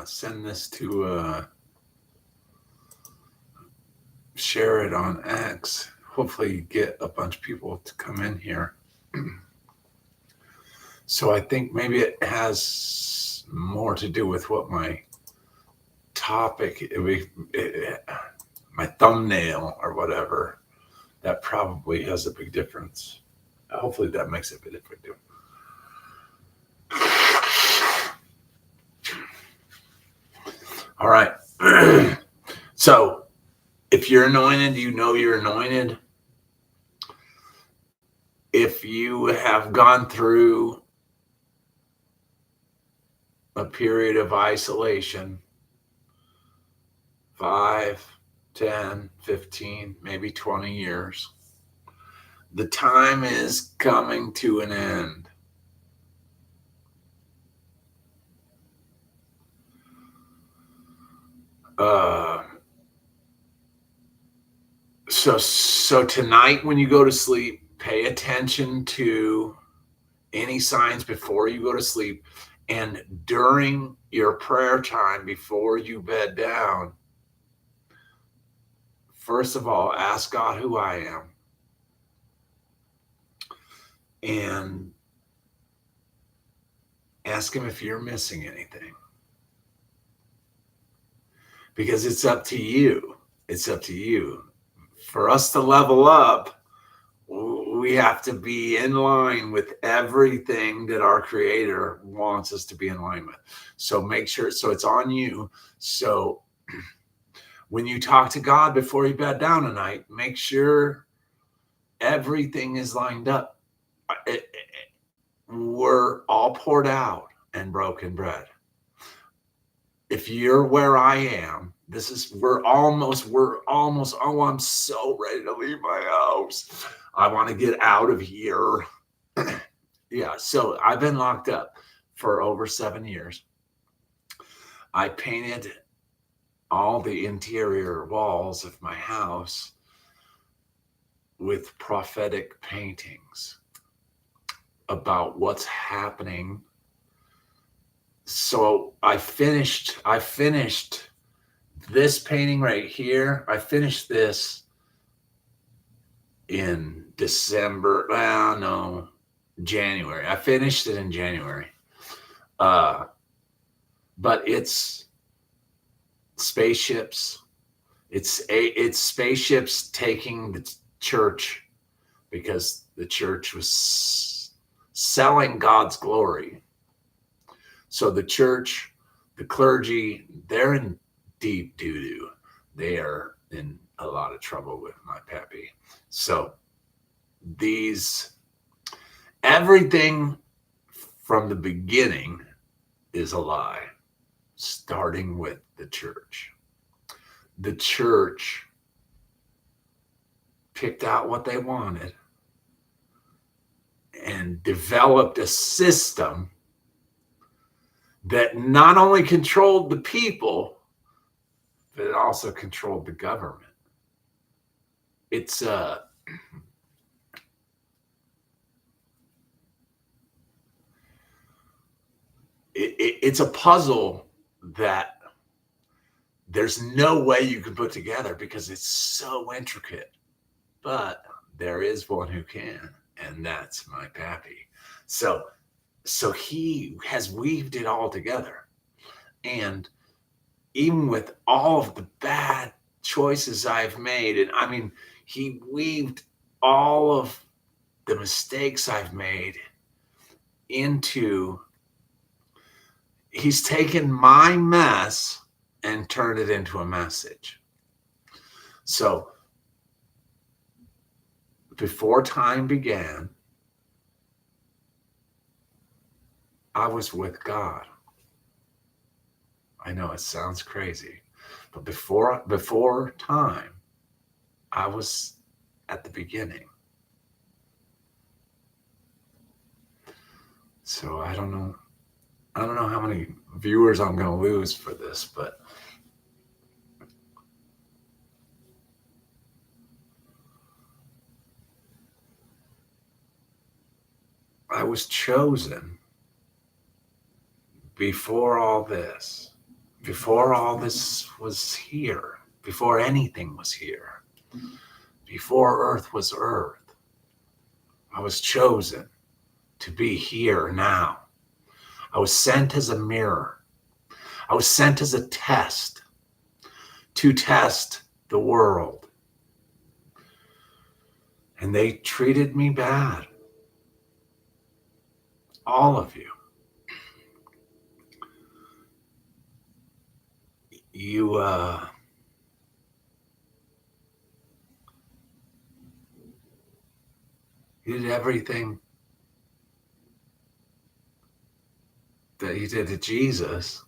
send this to share it on X. Hopefully get a bunch of people to come in here. So I think maybe it has more to do with what my topic, my thumbnail or whatever. That probably has a big difference. Hopefully that makes a bit if I do. All right. So if you're anointed, you know you're anointed. If you have gone through a period of isolation, 5, 10, 15, maybe 20 years, the time is coming to an end. So tonight when you go to sleep, pay attention to any signs before you go to sleep, and during your prayer time before you bed down, first of all, ask God who I am, and ask him if you're missing anything, because it's up to you. It's up to you. For us to level up, we have to be in line with everything that our Creator wants us to be in line with. So make sure, so it's on you. So when you talk to God before you bed down tonight, make sure everything is lined up. We're all poured out and broken bread. If you're where I am, we're almost, oh, I'm so ready to leave my house. I want to get out of here. Yeah, so I've been locked up for over 7 years. I painted all the interior walls of my house with prophetic paintings about what's happening. So I finished this painting right here. I finished this in January. I finished it in January. But it's spaceships. It's spaceships taking the church, because the church was selling God's glory. So the church, the clergy, they're in deep doo-doo. They are in a lot of trouble with my pappy. So everything from the beginning is a lie, starting with the church. The church picked out what they wanted and developed a system that not only controlled the people, but it also controlled the government. It's it's a puzzle that there's no way you can put together because it's so intricate. But there is one who can, and that's my pappy. So he has weaved it all together. And even with all of the bad choices I've made, and I mean, he weaved all of the mistakes I've made he's taken my mess and turned it into a message. So before time began, I was with God. I know it sounds crazy, but before time, I was at the beginning. So I don't know how many viewers I'm going to lose for this, but I was chosen before all this, before all this was here, before anything was here, before earth was earth, I was chosen to be here now. I was sent as a mirror. I was sent as a test to test the world. And they treated me bad. All of you. You did everything that you did to Jesus,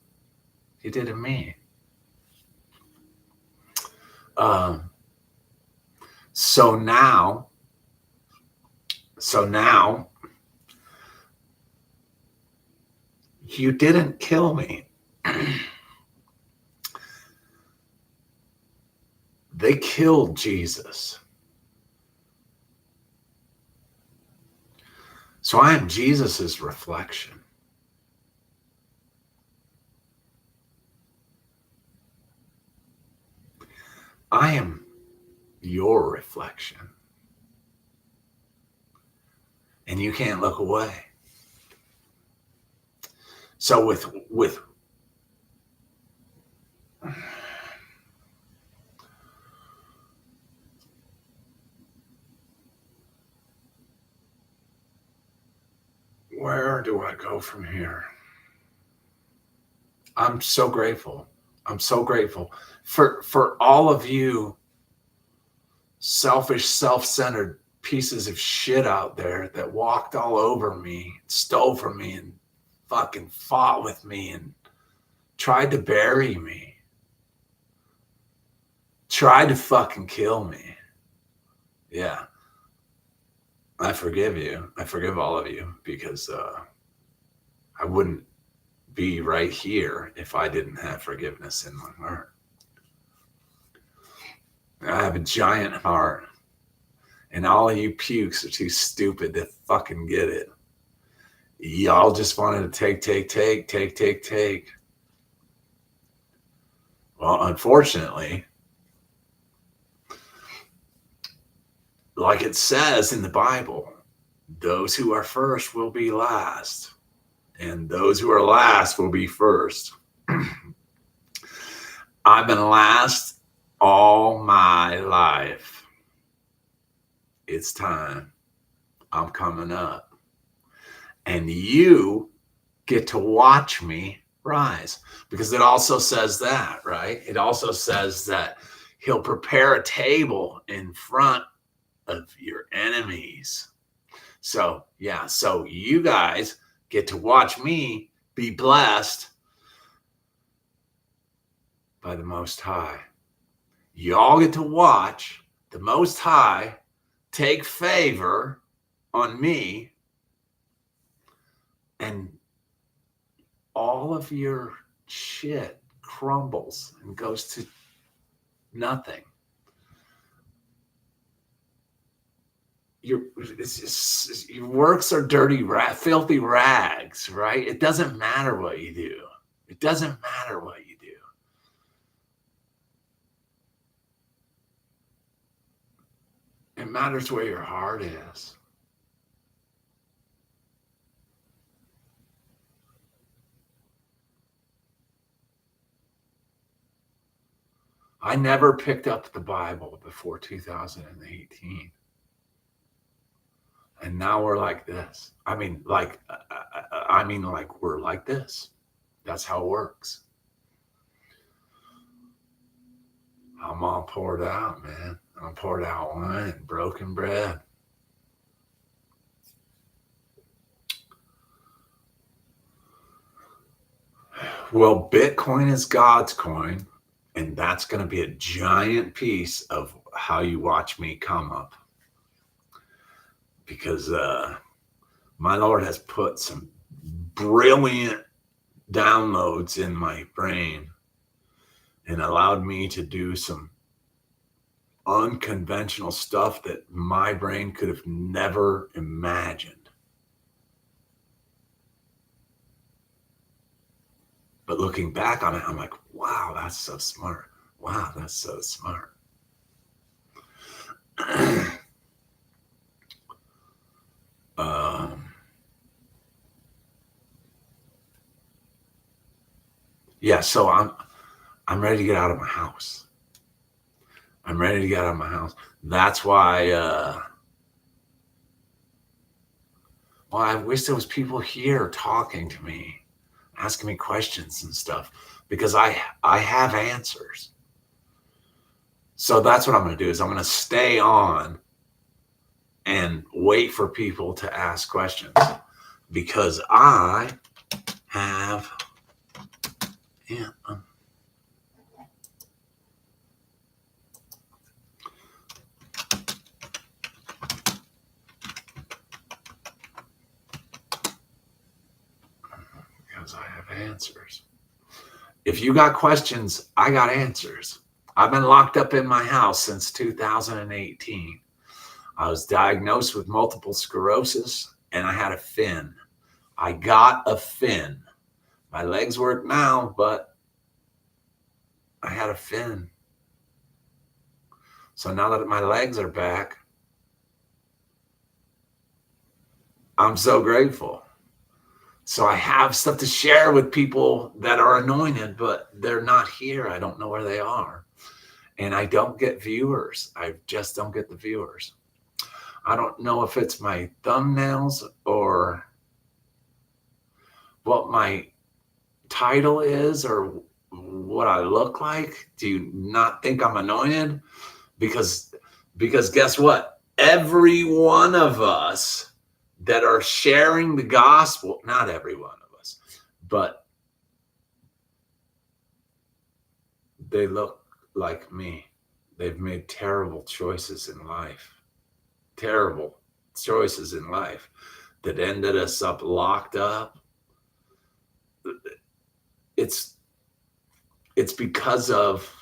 you did to me. So now, you didn't kill me. They killed Jesus. So I am Jesus's reflection. I am your reflection. And you can't look away. So with where do I go from here? I'm so grateful. I'm so grateful for all of you selfish, self-centered pieces of shit out there that walked all over me, stole from me, and fucking fought with me and tried to bury me. Tried to fucking kill me. Yeah. I forgive you. I forgive all of you because I wouldn't be right here if I didn't have forgiveness in my heart. I have a giant heart, and all of you pukes are too stupid to fucking get it. Y'all just wanted to take. Well, unfortunately, like it says in the Bible, those who are first will be last, and those who are last will be first. I've been last all my life. It's time. I'm coming up. And you get to watch me rise. Because it also says that, right? It also says that he'll prepare a table in front of your enemies. So, yeah, so you guys get to watch me be blessed by the Most High. Y'all get to watch the Most High take favor on me, and all of your shit crumbles and goes to nothing. Your works are dirty, filthy rags, right? It doesn't matter what you do. It doesn't matter what you do. It matters where your heart is. I never picked up the Bible before 2018. And now we're like this. I mean, like we're like this. That's how it works. I'm all poured out, man. I'm poured out wine, broken bread. Well, Bitcoin is God's coin, and that's going to be a giant piece of how you watch me come up. Because my Lord has put some brilliant downloads in my brain and allowed me to do some unconventional stuff that my brain could have never imagined. But But looking back on it, I'm like, wow, that's so smart. Wow, that's so smart. Yeah, so I'm ready to get out of my house. I'm ready to get out of my house. That's why well, I wish there was people here talking to me, asking me questions and stuff, because I have answers. So that's what I'm going to do, is I'm going to stay on and wait for people to ask questions, because I have because I have answers. If you got questions, I got answers. I've been locked up in my house since 2018. I was diagnosed with multiple sclerosis and I had a fin. I got a fin. My legs work now, but I had a fin. So now that my legs are back, I'm so grateful. So I have stuff to share with people that are anointed, but they're not here. I don't know where they are. And I don't get viewers. I just don't get the viewers. I don't know if it's my thumbnails or what my title is or what I look like. Do you not think I'm anointed? Because guess what? Every one of us that are sharing the gospel, not every one of us, but they look like me. They've made terrible choices in life. Terrible choices in life that ended us up locked up. It's because of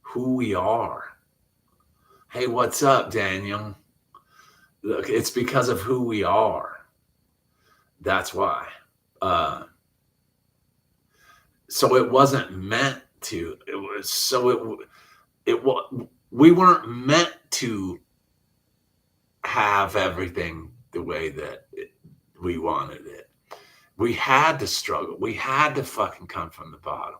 who we are. Hey, what's up, Daniel? Look, it's because of who we are. That's why. So it wasn't meant to. It was so we weren't meant to have everything the way that we wanted it. We had to struggle. We had to fucking come from the bottom.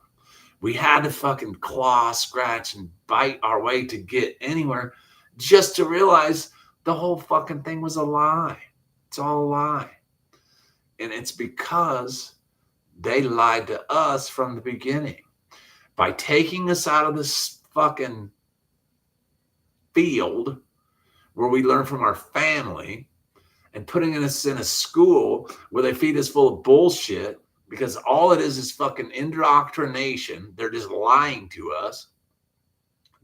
We had to fucking claw, scratch, and bite our way to get anywhere, just to realize the whole fucking thing was a lie. It's all a lie. And it's because they lied to us from the beginning by taking us out of this fucking field where we learn from our family and putting us in a school where they feed us full of bullshit, because all it is fucking indoctrination. They're just lying to us.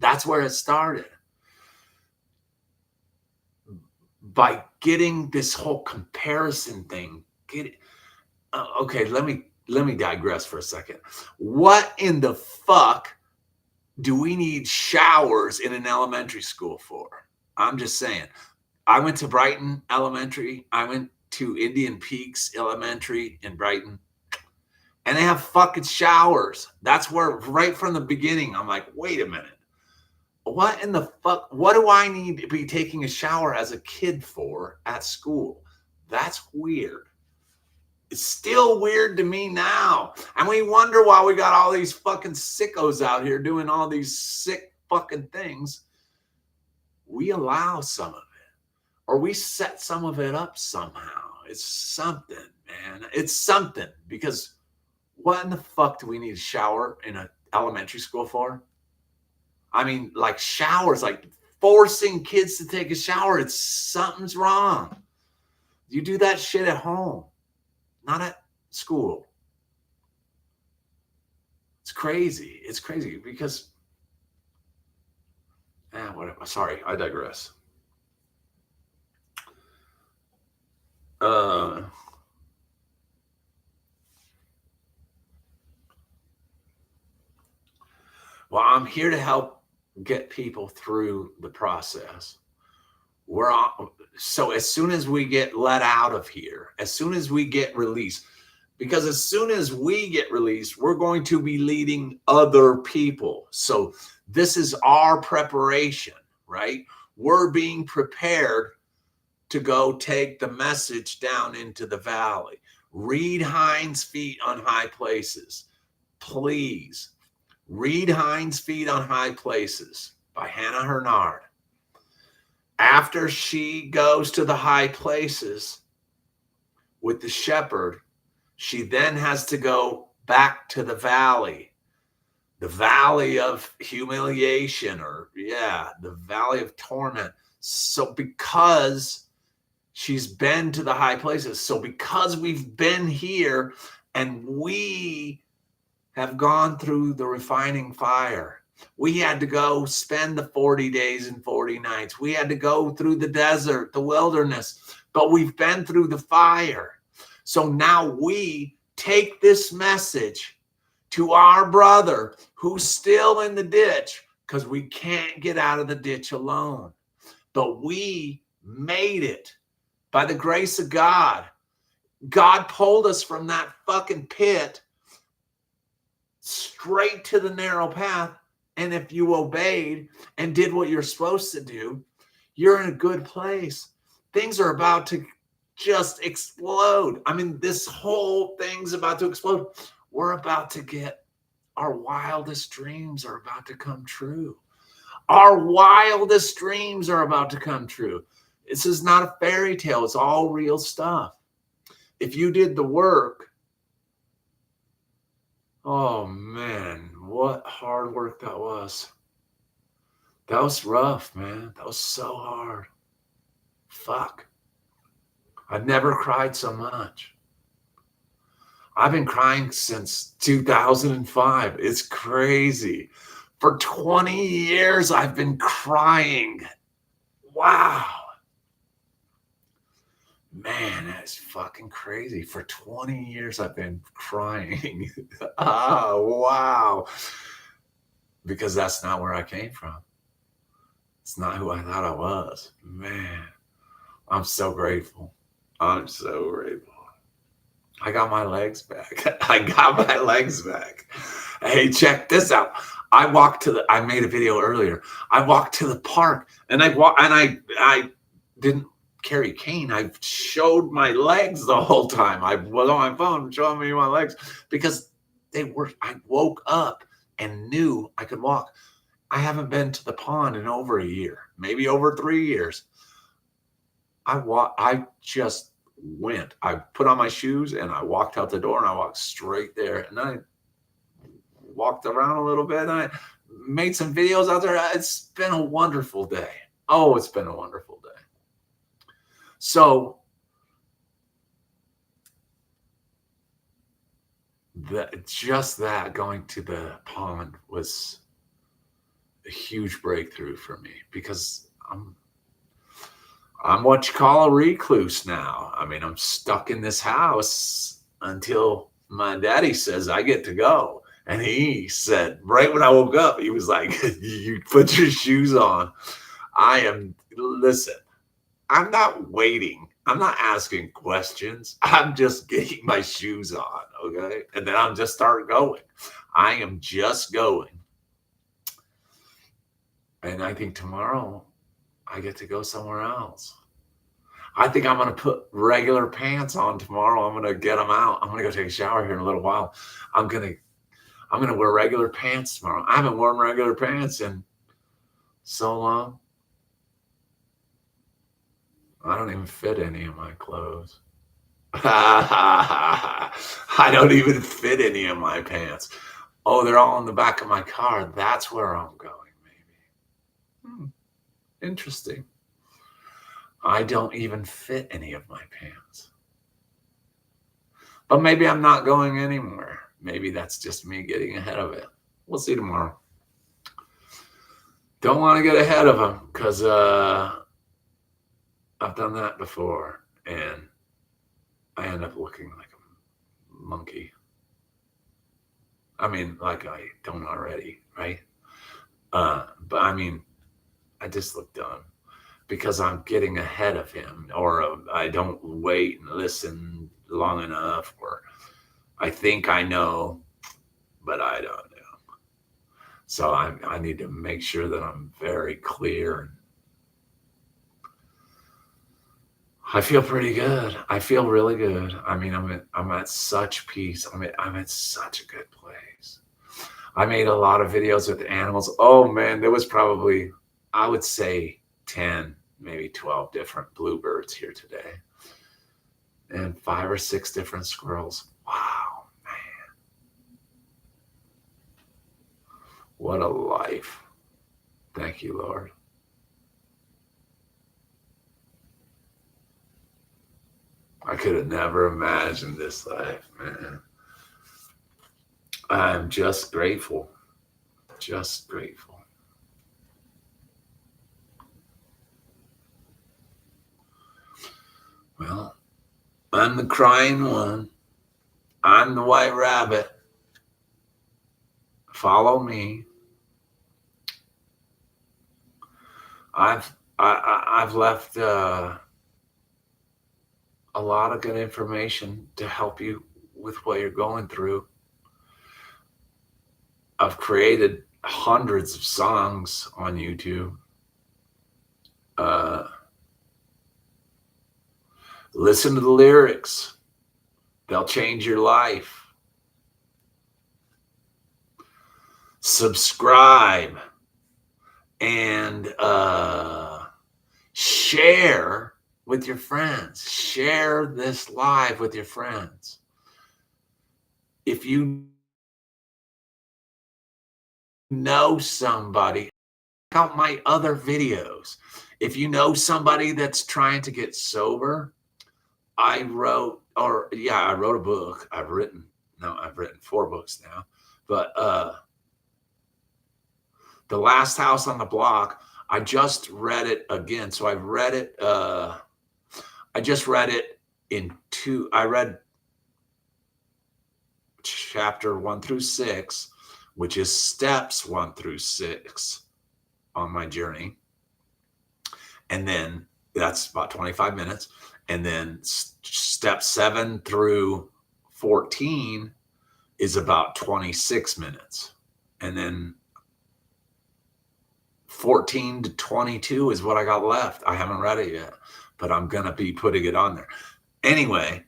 That's where it started. By getting this whole comparison thing. Okay, let me digress for a second. What in the fuck do we need showers in an elementary school for? I'm just saying. I went to Brighton Elementary. I went to Indian Peaks Elementary in Brighton. And they have fucking showers. That's where, right from the beginning, I'm like, wait a minute. What in the fuck? What do I need to be taking a shower as a kid for at school? That's weird. It's still weird to me now. And we wonder why we got all these fucking sickos out here doing all these sick fucking things. We allow some of it, or we set some of it up somehow. It's something, man. It's something, because what in the fuck do we need a shower in an elementary school for? I mean, like showers, like forcing kids to take a shower. It's something's wrong. You do that shit at home, not at school. It's crazy. It's crazy because, whatever. Sorry, I digress. Well, I'm here to help get people through the process. So as soon as we get let out of here, as soon as we get released, Because as soon as we get released, we're going to be leading other people. So this is our preparation, right? We're being prepared to go take the message down into the valley. Read Hinds' Feet on High Places. Please read Hinds' Feet on High Places by Hannah Hurnard. After she goes to the high places with the shepherd, she then has to go back to the valley of humiliation, or the valley of torment. So because she's been to the high places, so because we've been here and we have gone through the refining fire, we had to go spend the 40 days and 40 nights. We had to go through the desert, the wilderness, but we've been through the fire. So now we take this message to our brother who's still in the ditch, because we can't get out of the ditch alone. But we made it by the grace of God. God pulled us from that fucking pit straight to the narrow path. And if you obeyed and did what you're supposed to do, you're in a good place. Things are about to just explode. I mean, this whole thing's about to explode. We're about to get, our wildest dreams are about to come true. Our wildest dreams are about to come true. This is not a fairy tale. It's all real stuff. If you did the work, oh man, what hard work that was. That was rough, man. That was so hard. Fuck. I've never cried so much. I've been crying since 2005. It's crazy. For 20 years, I've been crying. Wow. Man, that's fucking crazy. For 20 years, I've been crying. Oh, wow. Because that's not where I came from. It's not who I thought I was. Man, I'm so grateful. I'm so grateful. I got my legs back. I got my legs back. Hey, check this out. I made a video earlier. I walked to the park and I didn't carry a cane. I showed my legs the whole time. I was on my phone showing me my legs because I woke up and knew I could walk. I haven't been to the pond in over a year, maybe over 3 years. I just went. I put on my shoes and I walked out the door and I walked straight there. And I walked around a little bit and I made some videos out there. It's been a wonderful day. Oh, it's been a wonderful day. So that going to the pond was a huge breakthrough for me, because I'm what you call a recluse now. I mean, I'm stuck in this house until my daddy says I get to go. And he said, right when I woke up, he was like, you put your shoes on. Listen, I'm not waiting. I'm not asking questions. I'm just getting my shoes on, okay? And then I'm just start going. I am just going. And I think tomorrow I get to go somewhere else. I think I'm going to put regular pants on tomorrow. I'm going to get them out. I'm going to go take a shower here in a little while. I'm going to wear regular pants tomorrow. I haven't worn regular pants in so long. I don't even fit any of my clothes. I don't even fit any of my pants. Oh, they're all in the back of my car. That's where I'm going, maybe. Interesting. I don't even fit any of my pants. But maybe I'm not going anywhere. Maybe that's just me getting ahead of it. We'll see tomorrow. Don't want to get ahead of them, because I've done that before, and I end up looking like a monkey. I mean, like I don't already, right? But I mean, I just look dumb because I'm getting ahead of him, or I don't wait and listen long enough, or I think I know, but I don't know. So I need to make sure that I'm very clear. I feel pretty good. I feel really good. I mean, I'm at such peace. I'm at such a good place. I made a lot of videos with animals. Oh man, there was probably, I would say 10, maybe 12 different bluebirds here today. And 5 or 6 different squirrels. Wow, man. What a life. Thank you, Lord. I could have never imagined this life, man. I'm just grateful. Just grateful. Well, I'm the crying one. I'm the white rabbit. Follow me. I've left a lot of good information to help you with what you're going through. I've created hundreds of songs on YouTube. Listen to the lyrics. They'll change your life. Subscribe and share with your friends. Share this live with your friends. If you know somebody, check out my other videos. If you know somebody that's trying to get sober, I wrote a book. I've written 4 books now. But The Last House on the Block, I just read it again. So I've read it. I just read it I read chapter 1 through 6, which is steps 1 through 6 on my journey. And then that's about 25 minutes. And then step 7 through 14 is about 26 minutes. And then 14 to 22 is what I got left. I haven't read it yet, but I'm going to be putting it on there. Anyway,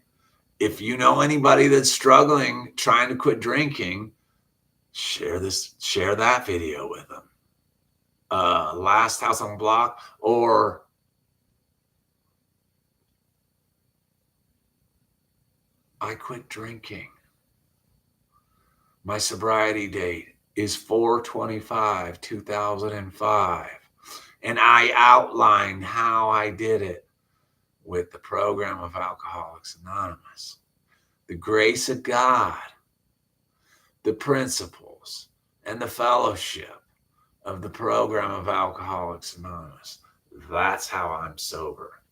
if you know anybody that's struggling, trying to quit drinking, share that video with them. Last House on the Block, or I quit drinking. My sobriety date is 4/25/2005. And I outlined how I did it with the program of Alcoholics Anonymous. The grace of God, the principles, and the fellowship of the program of Alcoholics Anonymous. That's how I'm sober.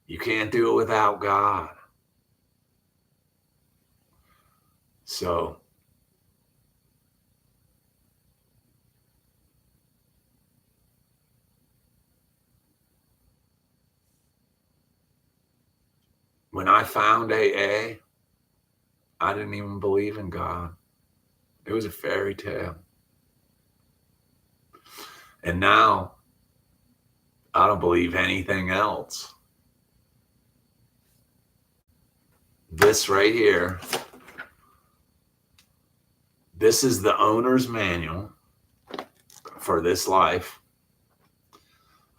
You can't do it without God. So when I found AA, I didn't even believe in God. It was a fairy tale. And now I don't believe anything else. This right here, this is the owner's manual for this life.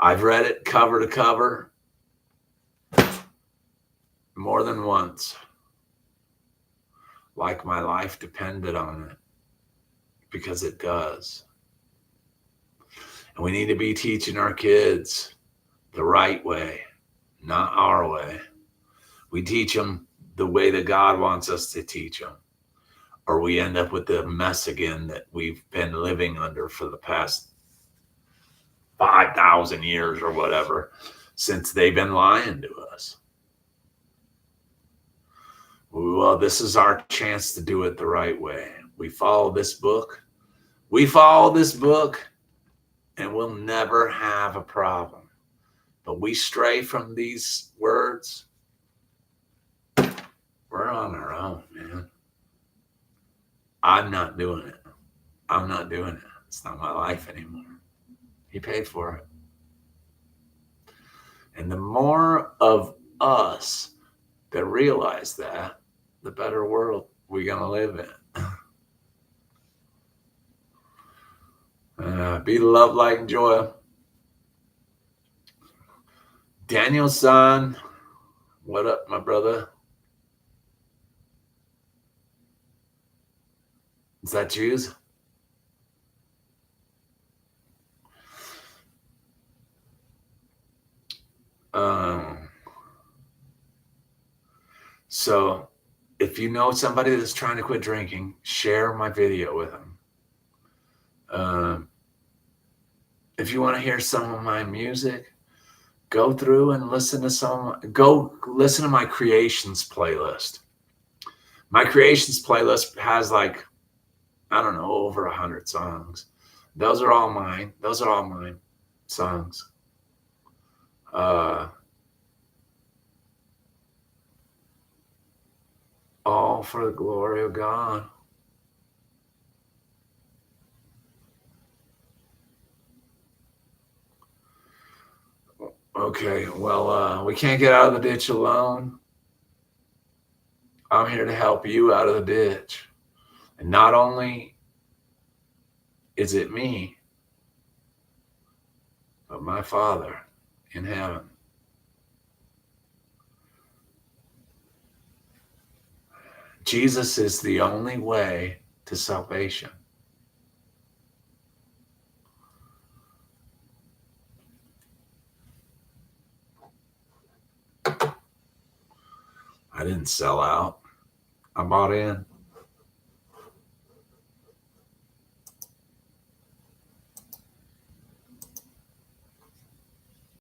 I've read it cover to cover more than once, like my life depended on it, because it does. And we need to be teaching our kids the right way, not our way. We teach them the way that God wants us to teach them, or we end up with the mess again that we've been living under for the past 5,000 years or whatever, since they've been lying to us. Well, this is our chance to do it the right way. We follow this book. And we'll never have a problem. But we stray from these words, we're on our own. I'm not doing it. I'm not doing it. It's not my life anymore. He paid for it. And the more of us that realize that, the better world we're going to live in. Be love, light, and joy. Daniel's son, what up, my brother? Is that Jews? So if you know somebody that's trying to quit drinking, share my video with them. If you want to hear some of my music, go through and listen to my creations playlist. My creations playlist has like, I don't know, over 100 songs. Those are all mine. Those are all mine songs. All for the glory of God. Okay, well, we can't get out of the ditch alone. I'm here to help you out of the ditch. And not only is it me, but my Father in heaven. Jesus is the only way to salvation. I didn't sell out. I bought in.